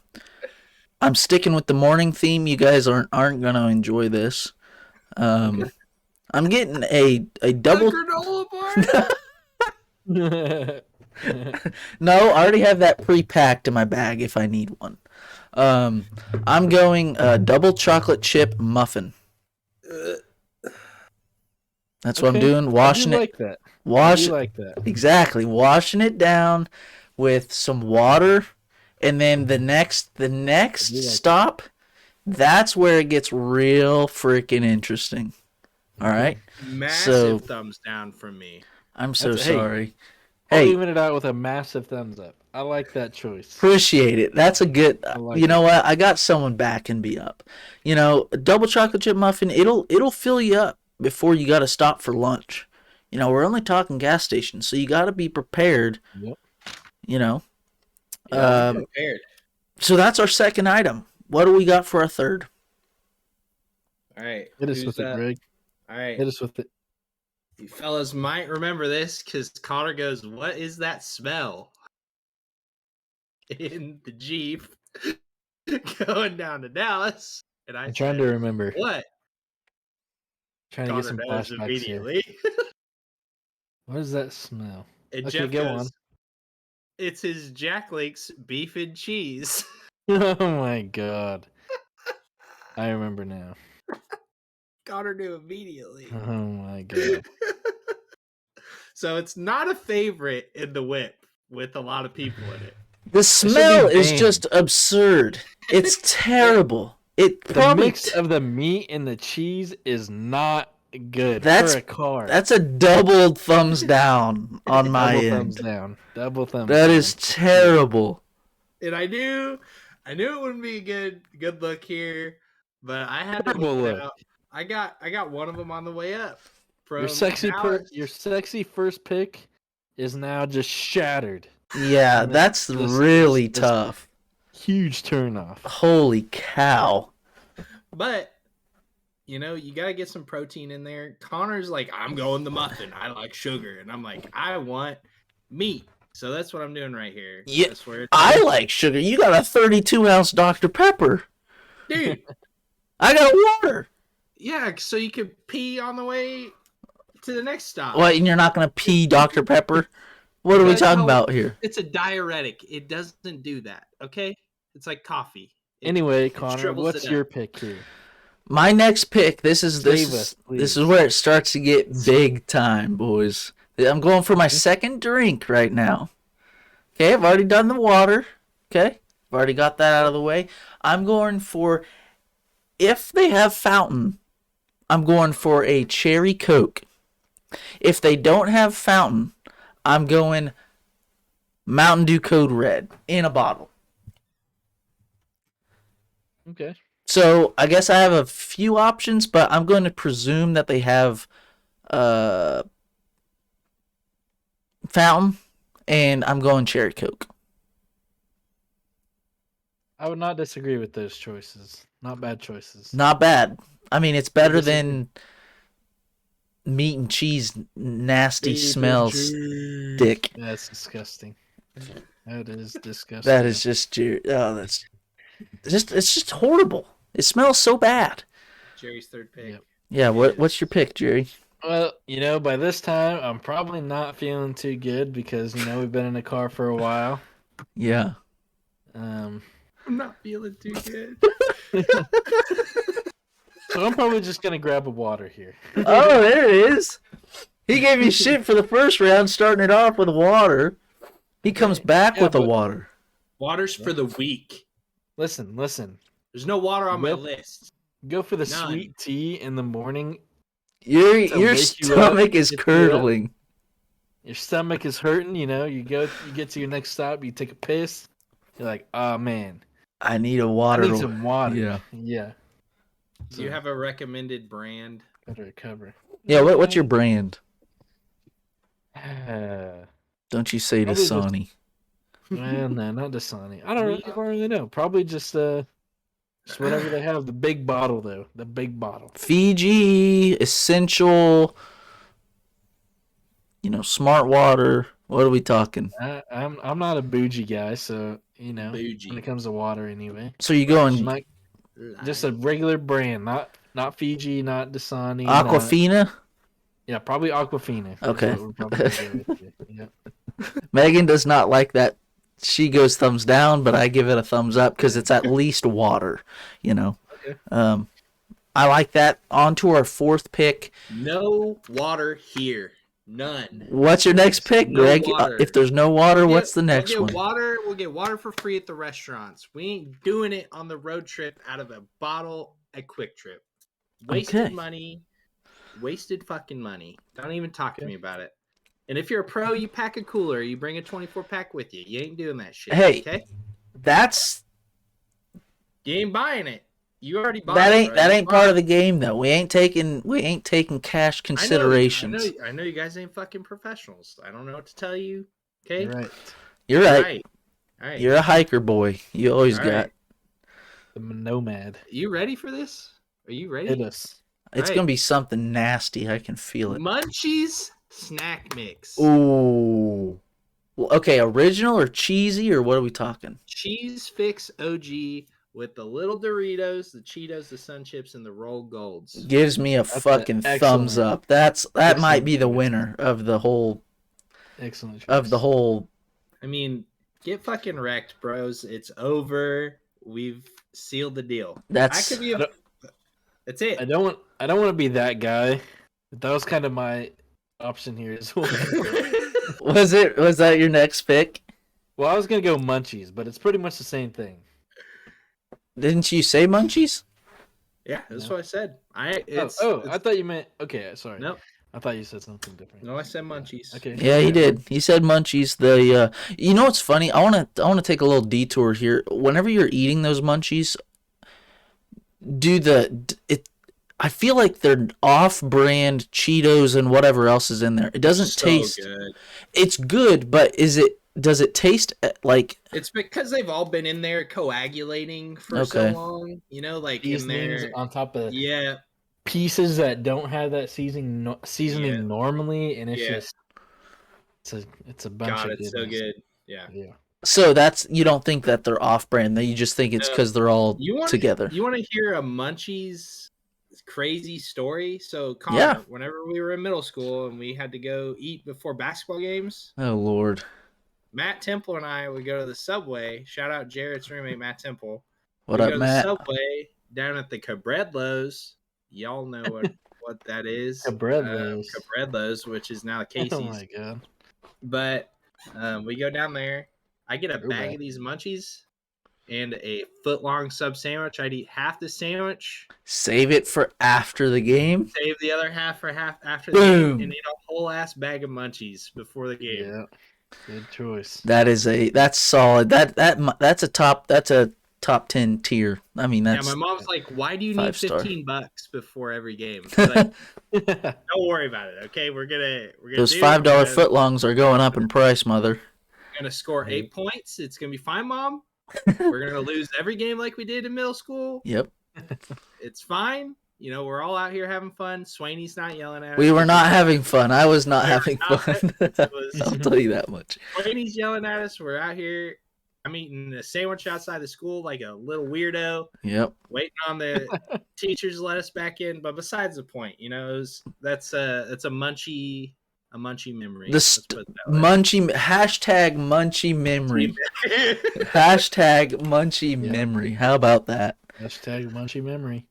sticking with the morning theme. You guys aren't gonna enjoy this. Okay. I'm getting a double. The granola bar. No, I already have that pre-packed in my bag if I need one. I'm going double chocolate chip muffin. That's what I'm doing. Washing I it. do like that. Wash I do like that. exactly. Washing it down with some water, and then the next I do like stop. That's where it gets real freaking interesting. All right. Massive thumbs down from me. I'm so That's- hey, sorry. I'll Hey, even it out with a massive thumbs up. I like that choice. appreciate it. That's a good. like You know what? I got someone backing me up. You know, a double chocolate chip muffin. It'll fill you up before you got to stop for lunch. You know, we're only talking gas stations, so you got to be prepared. Yep. You know. Yeah, I'm prepared. So that's our second item. What do we got for our third? All right. Hit us who's with it, up? Greg. All right. Hit us with it. You fellas might remember this because Connor goes, "What is that smell?" In the Jeep going down to Dallas. And I'm trying to remember. "What?" Trying to Connor get some knows flashbacks here. immediately. What does that smell? And Okay, Jeff go goes, on. "It's his Jack Link's beef and cheese." Oh my God. I remember now. Connor knew immediately. Oh my God. So it's not a favorite in the whip with a lot of people in it. The smell is banned. just absurd. It's terrible. It The probably mix of the meat and the cheese is not good That's- for a car. that's a double thumbs down on my Double end. thumbs down. Double thumbs That down. is terrible. And I knew it wouldn't be a good look here, but I had to Terrible look it look. out. I got one of them on the way up. From Your sexy Dallas. your sexy first pick is now just shattered. Yeah, And that's this- really this- tough. Huge turnoff. Holy cow. But you gotta get some protein in there. Connor's like, "I'm going the muffin. I like sugar," and I'm like, "I want meat." So that's what I'm doing right here. Yeah, That's where it's I like sugar. You got a 32-ounce Dr. Pepper. dude. I got water. Yeah, so you could pee on the way to the next stop. What, and you're not going to pee Dr. Pepper? What are we That's talking how- about here? It's a diuretic. It doesn't do that. Okay, it's like coffee. Anyway, Connor, shrivels what's it your up. pick here? My next pick, this is Save us, this is please. where it starts to get big time, boys. I'm going for my second drink right now. Okay, I've already done the water. Okay, I've already got that out of the way. I'm going for, if they have fountain, I'm going for a cherry Coke. If they don't have fountain, I'm going Mountain Dew Code Red in a bottle. Okay. So I guess I have a few options, but I'm going to presume that they have fountain, and I'm going cherry Coke. I would not disagree with those choices. Not bad choices. Not bad. I mean, it's better disagree. than meat and cheese nasty smells. Dick. That's disgusting. That is disgusting. That is just that's it's just horrible. It smells so bad. Jerry's third pick. Yep. Yeah, what's your pick, Jerry? Well, by this time, I'm probably not feeling too good because, we've been in the car for a while. Yeah. I'm not feeling too good. So I'm probably just going to grab a water here. Oh, there it is. He gave me shit for the first round, starting it off with water. He comes back with the water. Water's for the weak. Listen. There's no water on my list. Go for the None. sweet tea in the morning. Your stomach is curdling. Your stomach is hurting, you get to your next stop, you take a piss. You're like, oh, man. I need a water. I need some water. Yeah. Yeah. Do you have a recommended brand? Better recover. Yeah, what's your brand? Well, Don't you say Dasani. no, not Dasani. I don't really know. Probably just whatever they have. The big bottle, though. The big bottle. Fiji, Essential, Smart Water. What are we talking? I'm not a bougie guy, so Bougie. when it comes to water, anyway. So you going Just a regular brand, not Fiji, not Dasani. Aquafina? Yeah, probably Aquafina. Okay. What we're probably gonna go with. Yep. Megan does not like that. She goes thumbs down, but I give it a thumbs up because it's at least water, Okay. I like that. On to our fourth pick. No water here. None. What's your next pick, No Greg? water. If there's no water, what's the next one? We'll get water for free at the restaurants. We ain't doing it on the road trip out of a bottle at Quick Trip. Wasted money. Wasted fucking money. Don't even talk to me about it. And if you're a pro, you pack a cooler. You bring a 24-pack with you. You ain't doing that shit. Hey, okay? You ain't buying it. You already bought that it. ain't that ain't part of the game though. We ain't taking cash considerations. I know you guys ain't fucking professionals. I don't know what to tell you. Okay? You're right. All right. You're a hiker boy. You always got. Right. The nomad. You ready for this? Are you ready? It is. It's gonna be something nasty. I can feel it. Munchies snack mix. Ooh. Well, okay, original or cheesy or what are we talking? Cheese Fix OG with the little Doritos, the Cheetos, the Sun Chips, and the Roll Golds. Gives me a fucking thumbs up. That might be the winner of the whole. Excellent. Of the whole. I mean, get fucking wrecked, bros. It's over. We've sealed the deal. That's it. I don't want to be that guy. But that was kind of my option here as well. Was that your next pick? Well, I was gonna go Munchies, but it's pretty much the same thing. Didn't you say Munchies? Yeah, that's what I said. I thought you meant. Okay, sorry. Nope. I thought you said something different. No, I said Munchies. Okay. Yeah, he did. He said Munchies. You know what's funny? I wanna take a little detour here. Whenever you're eating those Munchies, I feel like they're off-brand Cheetos and whatever else is in there. It doesn't taste. Good. It's good, but does it taste like? It's because they've all been in there coagulating for so long. Like in there on top of yeah pieces that don't have that seasoning normally, and it's just it's a bunch of it's so good. Yeah. So you don't think that they're off-brand? That you just think it's because they're all together. You want to hear a Munchies crazy story? So Connor, whenever we were in middle school and we had to go eat before basketball games. Oh Lord. Matt Temple and I would go to the Subway. Shout out Jarrett's roommate, Matt Temple. What up, Matt? The Subway down at the Cabredlos. Y'all know what what that is. Cabrelos. Cabrelos, which is now Casey's. Oh my god. But we go down there. I get a Go bag back. of these munchies and a foot-long sub sandwich. I'd eat half the sandwich, Save it for after the game. save the other half for half after the Boom. game, and eat a whole ass bag of munchies before the game. Yeah. Good choice. That's solid. That's a top 10 tier. I mean, Yeah, that's my mom's like, "Why do you need 5-star. $15 before every game?" I'm like, don't worry about it. Okay, we're gonna those do it. $5 We're gonna- footlongs are going up in price, mother. gonna score Hey. 8 points. It's gonna be fine, Mom. We're gonna lose every game like we did in middle school. Yep. It's fine. You know, we're all out here having fun. Swaney's not yelling at us. We were not having fun. I was not We were having not. fun. It was- I'll tell you that much. Swaney's yelling at us. We're out here. I'm eating a sandwich outside the school like a little weirdo, Yep. waiting on the teachers to let us back in. But besides the point, you know, that's a munchy memory. The Let's put it that way. #munchy memory. Hashtag munchy Yeah. memory. How about that? Hashtag munchy memory.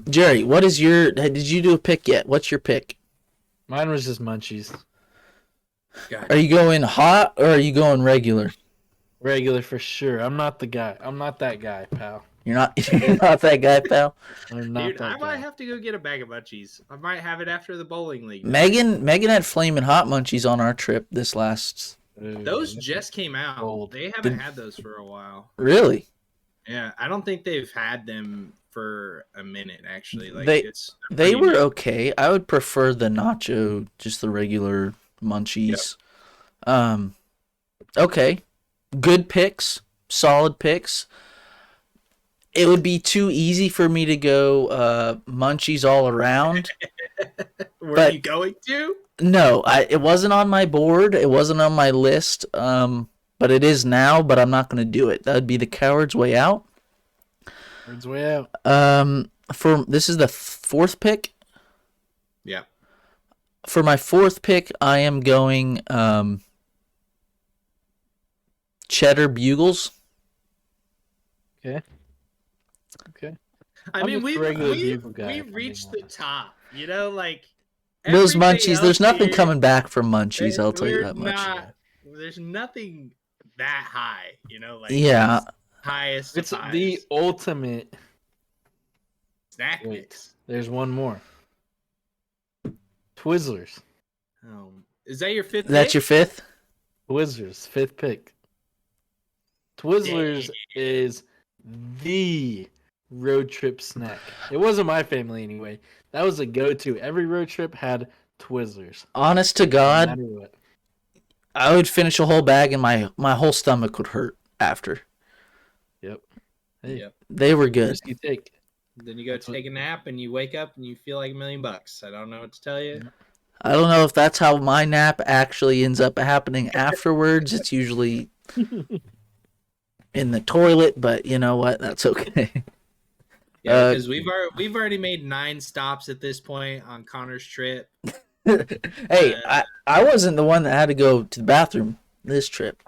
Jerry, did you do a pick yet? What's your pick? Mine was just munchies. God. Are you going hot or are you going regular? Regular for sure. I'm not the guy. I'm not that guy, pal. You're not that guy, pal. I'm not Dude, that I might guy. have to go get a bag of munchies. I might have it after the bowling league. Megan had flaming hot munchies on our trip this last. Ooh, Those that's just came out. Cold. They haven't had those for a while. Really? Yeah, I don't think they've had them for a minute actually. Like They- they're They pretty were new. okay. I would prefer the nacho, just the regular munchies. Okay. Good picks. Solid picks. It would be too easy for me to go munchies all around. Were but- you going to? No, it wasn't on my board. It wasn't on my list. But it is now, but I'm not going to do it. That would be the coward's way out. Bird's way out. This is the fourth pick. Yeah. For my fourth pick, I am going cheddar bugles. Okay. I I'm mean, just a regular bugle guy, if we've I'm reached being the top. You know, like Those everybody munchies, there's else nothing here, coming back from munchies, I'll tell you we're that much. not- There's nothing that high. You know, like Yeah. it's highest. It's of the highs. ultimate. snack Wait, mix. there's one more. Twizzlers. Is that your fifth? That's pick? your fifth? Twizzlers, fifth pick. Twizzlers is the road trip snack. It wasn't my family anyway. That was a go-to. Every road trip had Twizzlers. Honest to No God, matter what. I would finish a whole bag and my whole stomach would hurt after. Yep. Hey, Yep. They were good. risky take. Then you go That's what- take a nap and you wake up and you feel like $1 million. I don't know what to tell you. I don't know if that's how my nap actually ends up happening afterwards. It's usually in the toilet, but you know what? That's okay. Yeah, because we've already made 9 stops at this point on Connor's trip. Hey, I wasn't the one that had to go to the bathroom this trip.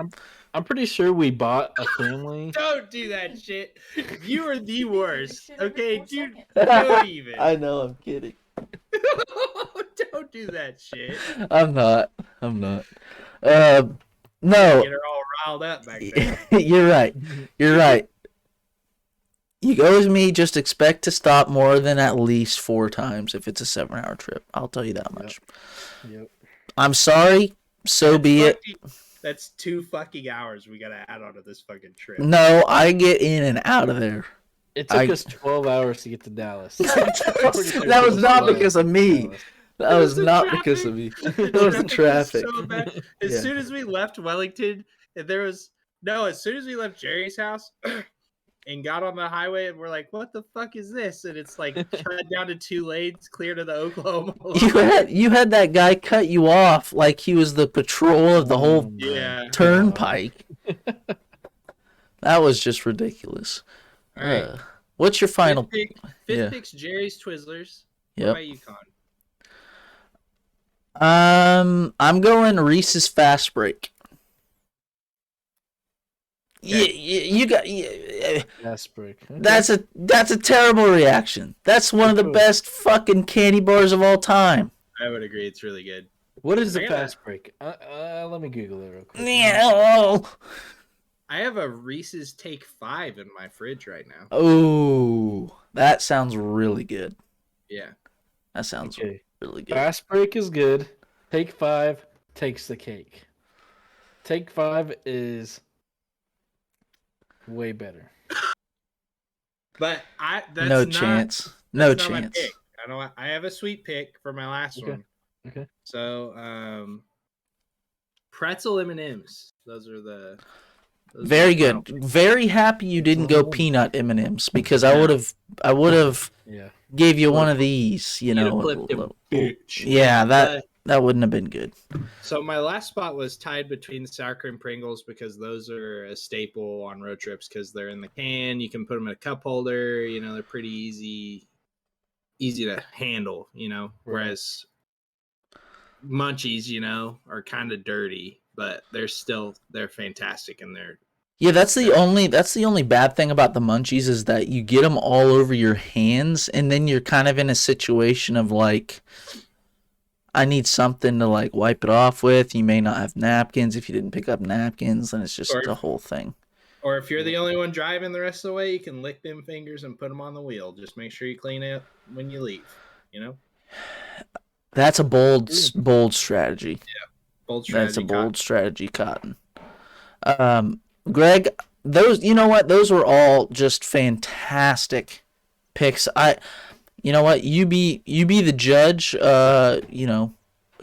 I'm pretty sure we bought a family. Don't do that shit. You are the worst. Okay, dude. Don't even. I know, I'm kidding. Don't do that shit. I'm not. No. Get her all riled up back there. You're right. You're right. You go with me, just expect to stop more than at least 4 times if it's a 7-hour trip. I'll tell you that much. Yep. I'm sorry, so be it. That's 2 fucking hours we gotta add onto this fucking trip. No, I get in and out of there. It took us 12 hours to get to Dallas. That was not because of me. That was the not because of me. It was the traffic. So bad. As Yeah. soon as we left Wellington, as soon as we left Jerry's house and got on the highway, and we're like, "What the fuck is this?" And it's like cut down to 2 lanes, clear to the Oklahoma line. You had that guy cut you off like he was the patrol of the whole Yeah. turnpike. That was just ridiculous. All right. What's your final? Fifth yeah. pick's Jerry's Twizzlers. What Yep. about you, Con? I'm going Reese's Fast Break. you got. Fast break. Okay. That's a terrible reaction. That's one of the best fucking candy bars of all time. I would agree. It's really good. What is I a gotta- fast break? Let me Google it real quick. Yeah. I have a Reese's Take 5 in my fridge right now. Oh, that sounds really good. Yeah. That sounds really good. Fast break is good. Take 5 takes the cake. Take 5 is way better. But that's No not, chance. that's No not my chance. pick. I have a sweet pick for my last one. Okay. So, pretzel M&Ms. Those are the Very good. Very happy you didn't go peanut M&Ms because I would have Yeah. gave you one of these, you You'd have know. clipped him, bitch. Yeah, that wouldn't have been good. So my last spot was tied between the sour cream Pringles because those are a staple on road trips because they're in the can. You can put them in a cup holder. You know, they're pretty easy to handle. You know, whereas Munchies, you know, are kind of dirty, but they're fantastic and they're. Yeah, that's the only bad thing about the Munchies is that you get them all over your hands, and then you're kind of in a situation of like, I need something to like wipe it off with. You may not have napkins. If you didn't pick up napkins, then it's just a whole thing. Or if you're the only one driving the rest of the way, you can lick them fingers and put them on the wheel. Just make sure you clean it when you leave. You know. That's a bold strategy. Yeah, bold strategy. That's a bold strategy, Cotton. Greg, you know what? Those were all just fantastic picks. You know what? You be the judge. You know,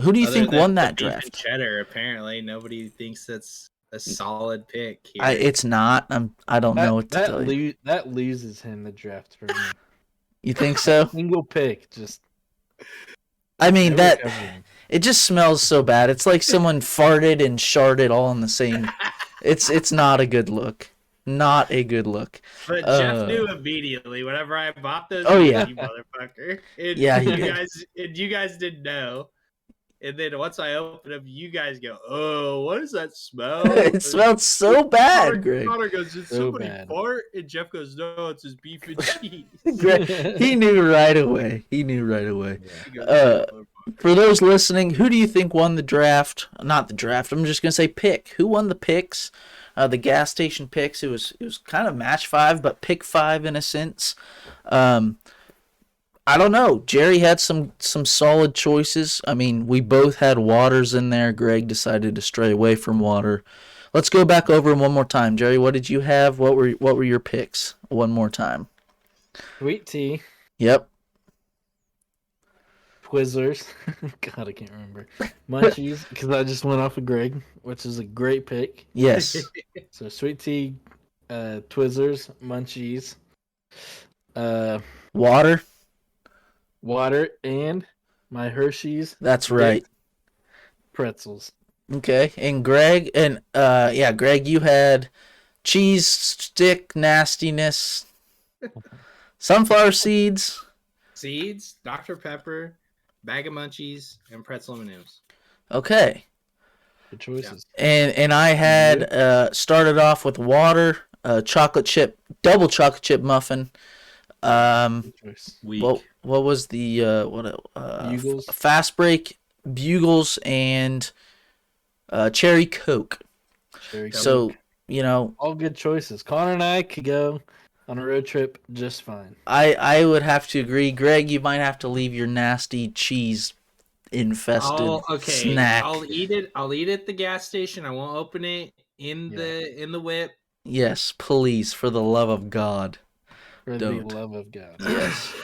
who do you think won that draft? Cheddar. Apparently, nobody thinks that's a solid pick. Here. It's not. I don't know what to tell you. That loses him the draft for me. You think so? Single pick, just. I mean it just smells so bad. It's like someone farted and sharted all in the same. It's not a good look. Not a good look. But Jeff knew immediately whenever I bought those. Oh yeah, you motherfucker. And you guys didn't know. And then once I opened them, you guys go, "Oh, what does that smell?" It smelled so bad, Greg. Connor goes, "Did somebody fart?" And Jeff goes, "No, it's his beef and cheese." Greg, he knew right away. Yeah. For those listening, who do you think won the draft? Not the draft. I'm just gonna say pick. Who won the picks? The gas station picks. It was kind of match 5, but pick 5 in a sense. I don't know. Jerry had some solid choices. I mean, we both had waters in there. Greg decided to stray away from water. Let's go back over them one more time. Jerry, what did you have? What were your picks? One more time. Sweet tea. Yep. Twizzlers. God, I can't remember. Munchies, because I just went off of Greg, which is a great pick. Yes. So sweet tea, Twizzlers, Munchies, water, and my Hershey's. That's right. Pretzels. Okay, and Greg, Greg, you had cheese stick nastiness, sunflower seeds, Dr. Pepper, bag of Munchies, and pretzel M&Ms. Okay. Good choices. Yeah. And I had started off with water, double chocolate chip muffin. What was the Bugles? Fast break, Bugles, and cherry Coke. So, you know, all good choices. Connor and I could go on a road trip just fine. I would have to agree. Greg, you might have to leave your nasty cheese infested snack. I'll eat it at the gas station. I won't open it in the whip. Yes, please, for the love of God. For the love of God. Yes.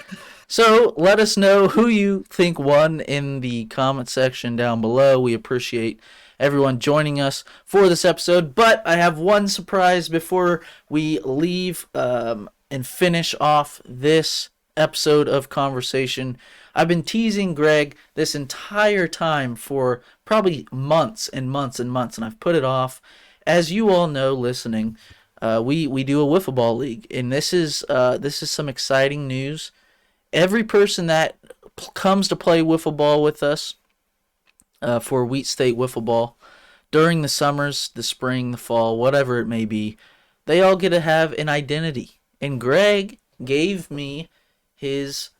So let us know who you think won in the comment section down below. We appreciate everyone joining us for this episode. But I have one surprise before we leave and finish off this episode of Conversation. I've been teasing Greg this entire time for probably months and months and months, and I've put it off. As you all know, listening, we do a wiffle ball league, and this is some exciting news. Every person that comes to play wiffle ball with us for Wheat State Wiffle Ball during the summers, the spring, the fall, whatever it may be, they all get to have an identity. And Greg gave me his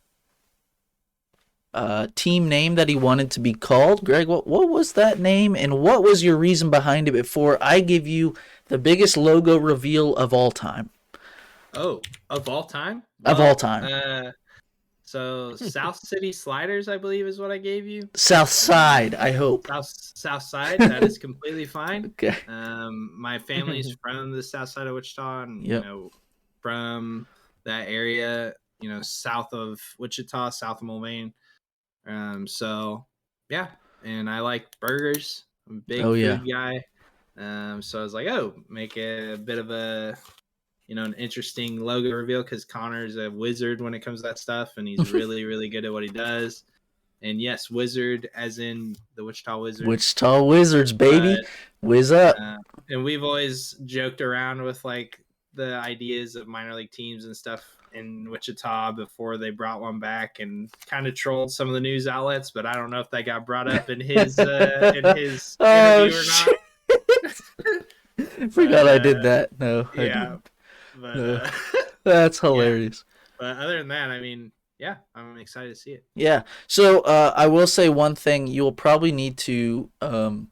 team name that he wanted to be called. Greg, what was that name, and what was your reason behind it before I give you the biggest logo reveal of all time? Oh, of all time? Of all time. So South City Sliders, I believe, is what I gave you. South Side, I hope. South Side, that is completely fine. Okay. My family's from the South Side of Wichita, and Yep. from that area, south of Wichita, south of Mulvane. So yeah, and I like burgers. I'm a big food guy. So I was like, make a bit of a an interesting logo reveal, because Connor's a wizard when it comes to that stuff, and he's really, really good at what he does. And yes, wizard as in the Wichita Wizards. Wichita Wizards, baby. Whiz up. And we've always joked around with like the ideas of minor league teams and stuff in Wichita before they brought one back, and kind of trolled some of the news outlets, but I don't know if that got brought up in his interview or not. Forgot I did that. No. Yeah. But that's hilarious. Yeah. But other than that, I mean, yeah, I'm excited to see it. Yeah. So I will say one thing. You'll probably need to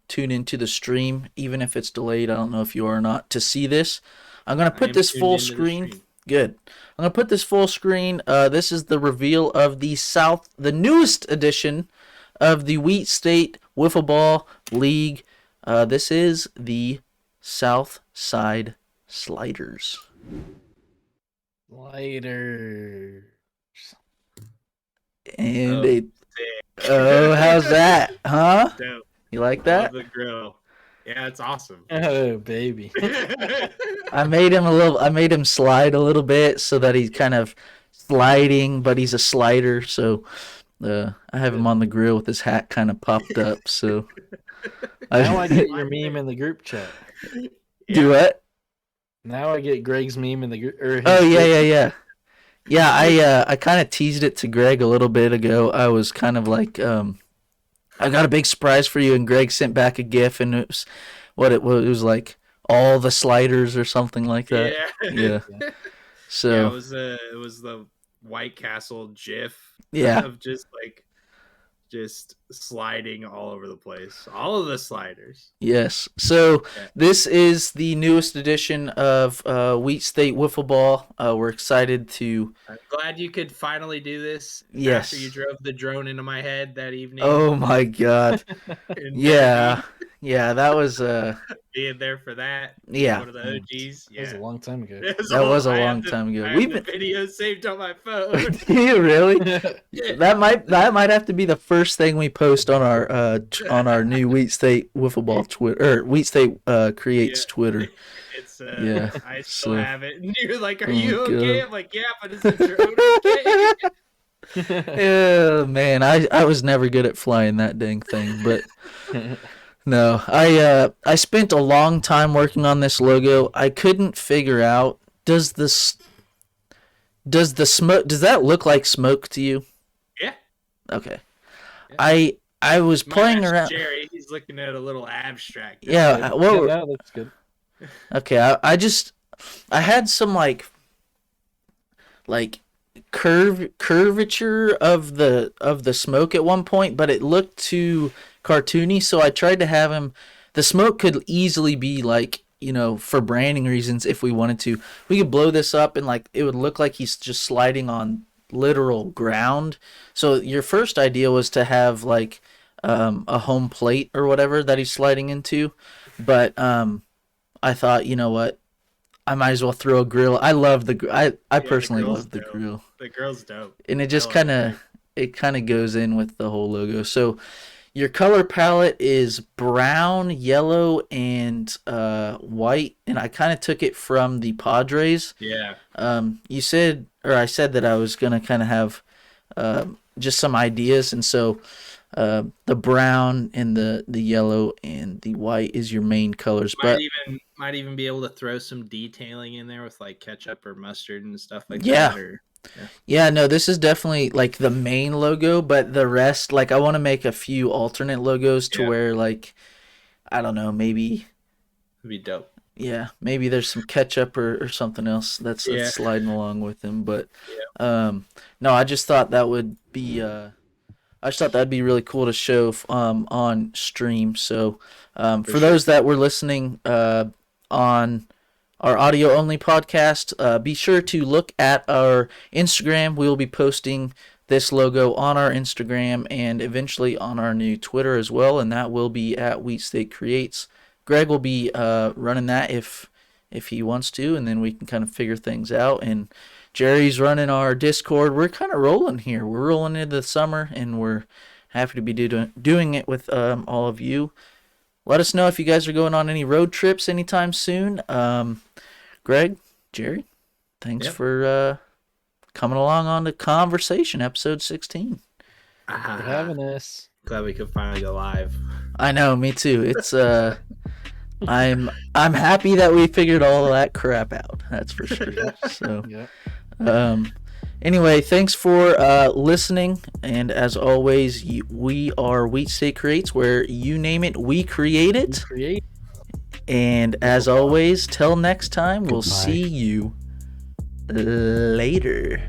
tune into the stream, even if it's delayed. I don't know if you are or not, to see this. I'm going to put this full screen. Good. I'm going to put this full screen. This is the reveal of the newest edition of the Wheat State Wiffle Ball League. This is the South Side Sliders. And how's that? Huh? Dope. You like that? Love the grill. Yeah, it's awesome. Oh, baby. I made him slide a little bit so that he's kind of sliding, but he's a slider. So I have him on the grill with his hat kind of popped up. So now I get your meme in the group chat. Do what? Now I get Greg's meme in the group. Yeah. Yeah, I kind of teased it to Greg a little bit ago. I was kind of like, I got a big surprise for you, and Greg sent back a GIF, and it was like all the sliders or something like that. Yeah. So it was the White Castle GIF. Yeah. Of just sliding all over the place. All of the sliders. Yes. So this is the newest edition of Wheat State Wiffle Ball. We're excited to... I'm glad you could finally do this after you drove the drone into my head that evening. Oh my God. Yeah. Yeah, that was... being there for that. Yeah. One of the OGs. That was a long time ago. That was a long time ago. I have the video saved on my phone. Do you really? That might have to be the first thing we post on our new Wheat State Wiffle Ball Twitter, or Wheat State Creates Twitter. It's yeah. I still have it. And you're like, "Are you okay?" I'm like, "Yeah, but is the drone okay?" Yeah, man, I was never good at flying that dang thing, but no, I spent a long time working on this logo. I couldn't figure out, does the smoke, does that look like smoke to you? Yeah. Okay. Yeah. I was playing around. Jerry, he's looking at a little abstract. Yeah, that looks good. Okay, I had some like curvature of the smoke at one point, but it looked too cartoony, so I tried to have him. The smoke could easily be like, for branding reasons, if we wanted to, we could blow this up and like it would look like he's just sliding on literal ground. So your first idea was to have like a home plate or whatever that he's sliding into, but I thought, you know what, I might as well throw a grill. I love I personally love the grill. The grill's dope. And it just kind of goes in with the whole logo. So your color palette is brown, yellow, and white. And I kind of took it from the Padres. Yeah. I said that I was going to kind of have just some ideas. And so the brown and the yellow and the white is your main colors. Might even be able to throw some detailing in there with like ketchup or mustard and stuff like that. Yeah, no, this is definitely like the main logo, but the rest, like I want to make a few alternate logos to where like, I don't know, maybe It'd be dope. Yeah, maybe there's some ketchup or something else that's Yeah. sliding along with him. But Yeah. no, I just thought that would be I just thought that'd be really cool to show on stream. So for sure. those that were listening on our audio only podcast, be sure to look at our Instagram. We will be posting this logo on our Instagram and eventually on our new Twitter as well, and that will be at Wheat State Creates. Greg will be running that if he wants to, and then we can kind of figure things out. And Jerry's running our Discord. We're kind of rolling here. We're rolling into the summer, and we're happy to be doing it with all of you. Let us know if you guys are going on any road trips anytime soon. Greg, Jerry, thanks for coming along on the CONverstion, episode 16. For having us. Glad we could finally go live. I know, me too. It's I'm happy that we figured all that crap out. That's for sure. So, anyway, thanks for listening. And as always, we are Wheat State Creates, where you name it, we create it. And as always, till next time, we'll see you later.